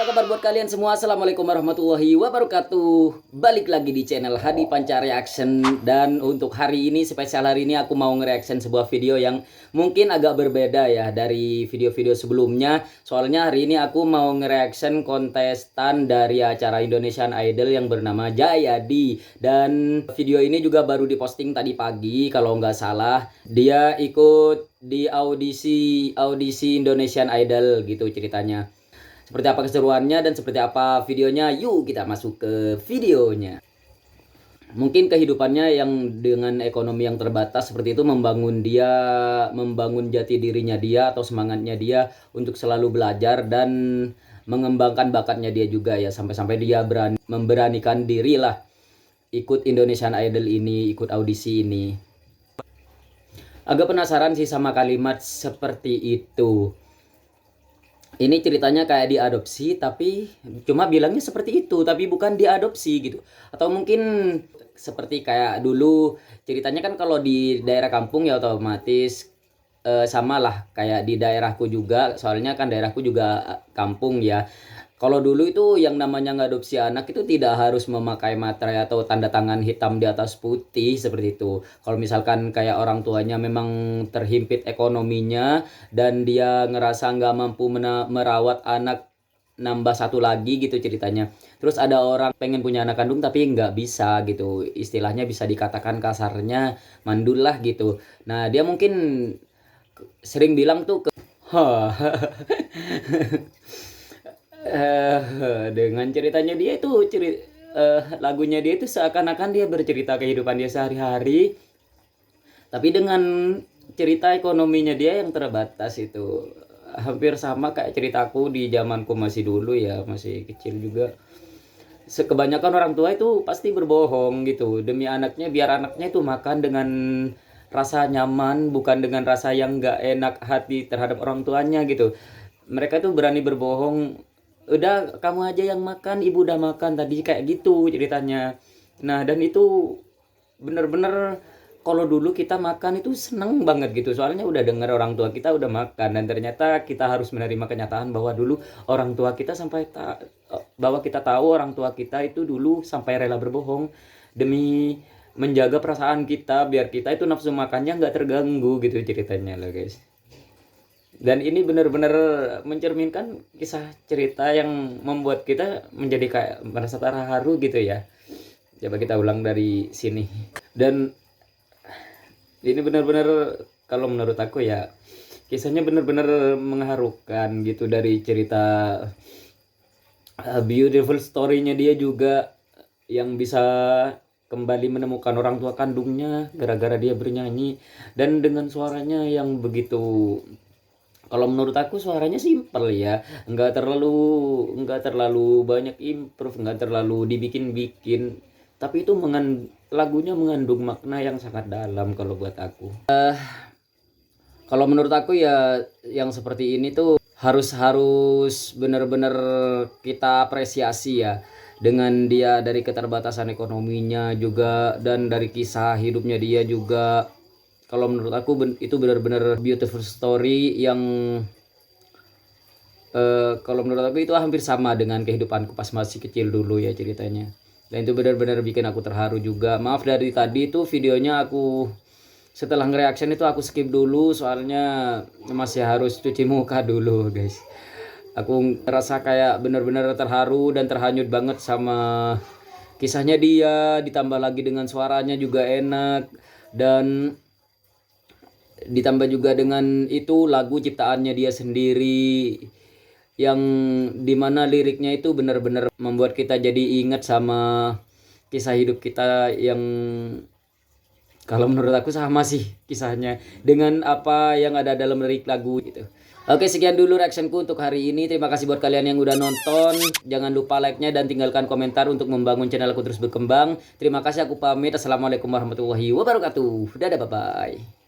apa kabar buat kalian semua? Assalamualaikum warahmatullahi wabarakatuh. Balik lagi di channel Hadi Panca Reaction. Dan untuk hari ini, spesial hari ini aku mau nge-reaction sebuah video yang mungkin agak berbeda ya dari video-video sebelumnya. Soalnya hari ini aku mau nge-reaction kontestan dari acara Indonesian Idol yang bernama Jayadi. Dan video ini juga baru diposting tadi pagi kalau nggak salah. Dia ikut di audisi Indonesian Idol gitu ceritanya. Seperti apa keseruannya dan seperti apa videonya, yuk kita masuk ke videonya. Mungkin kehidupannya yang dengan ekonomi yang terbatas seperti itu membangun jati dirinya dia atau semangatnya dia untuk selalu belajar dan mengembangkan bakatnya dia juga ya, sampai-sampai dia memberanikan diri lah ikut Indonesian Idol ini, ikut audisi ini. Agak penasaran sih sama kalimat seperti itu. Ini ceritanya kayak diadopsi, tapi cuma bilangnya seperti itu, tapi bukan diadopsi gitu. Atau mungkin seperti kayak dulu ceritanya kan kalau di daerah kampung ya otomatis sama lah kayak di daerahku juga. Soalnya kan daerahku juga kampung ya. Kalau dulu itu yang namanya ngadopsi anak itu tidak harus memakai materai atau tanda tangan hitam di atas putih seperti itu. Kalau misalkan kayak orang tuanya memang terhimpit ekonominya dan dia ngerasa nggak mampu merawat anak nambah satu lagi gitu ceritanya. Terus ada orang pengen punya anak kandung tapi nggak bisa gitu. Istilahnya bisa dikatakan kasarnya mandul lah gitu. Nah dia mungkin sering bilang tuh ke dengan ceritanya dia itu lagunya dia itu seakan-akan dia bercerita kehidupan dia sehari-hari, tapi dengan cerita ekonominya dia yang terbatas itu hampir sama kayak ceritaku di zamanku masih dulu ya, masih kecil juga. Kebanyakan orang tua itu pasti berbohong gitu demi anaknya, biar anaknya itu makan dengan rasa nyaman, bukan dengan rasa yang nggak enak hati terhadap orang tuanya gitu. Mereka tuh berani berbohong, udah kamu aja yang makan, ibu udah makan tadi, kayak gitu ceritanya. Nah dan itu bener-bener kalau dulu kita makan itu seneng banget gitu, soalnya udah denger orang tua kita udah makan, dan ternyata kita harus menerima kenyataan bahwa dulu orang tua kita bahwa kita tahu orang tua kita itu dulu sampai rela berbohong demi menjaga perasaan kita, biar kita itu nafsu makannya nggak terganggu gitu ceritanya loh guys. Dan ini benar-benar mencerminkan kisah cerita yang membuat kita menjadi kayak merasa terharu gitu ya. Coba kita ulang dari sini. Dan ini benar-benar kalau menurut aku ya, kisahnya benar-benar mengharukan gitu, dari cerita beautiful story-nya dia juga yang bisa kembali menemukan orang tua kandungnya gara-gara dia bernyanyi, dan dengan suaranya yang begitu, kalau menurut aku suaranya simpel ya, nggak terlalu banyak improve, nggak terlalu dibikin-bikin, tapi itu lagunya mengandung makna yang sangat dalam kalau buat aku. Kalau menurut aku ya yang seperti ini tuh harus benar-benar kita apresiasi ya, dengan dia dari keterbatasan ekonominya juga dan dari kisah hidupnya dia juga. Kalau menurut aku itu benar-benar beautiful story yang kalau menurut aku itu hampir sama dengan kehidupanku pas masih kecil dulu ya ceritanya. Dan itu benar-benar bikin aku terharu juga. Maaf dari tadi itu videonya aku setelah nge-reaction itu aku skip dulu, soalnya masih harus cuci muka dulu guys. Aku ngerasa kayak benar-benar terharu dan terhanyut banget sama kisahnya dia, ditambah lagi dengan suaranya juga enak, dan ditambah juga dengan itu lagu ciptaannya dia sendiri yang dimana liriknya itu benar-benar membuat kita jadi ingat sama kisah hidup kita yang kalau menurut aku sama sih kisahnya dengan apa yang ada dalam lirik lagu gitu. Oke, sekian dulu reactionku untuk hari ini. Terima kasih buat kalian yang udah nonton. Jangan lupa like-nya dan tinggalkan komentar untuk membangun channel aku terus berkembang. Terima kasih, aku pamit. Assalamualaikum warahmatullahi wabarakatuh. Dadah, bye-bye.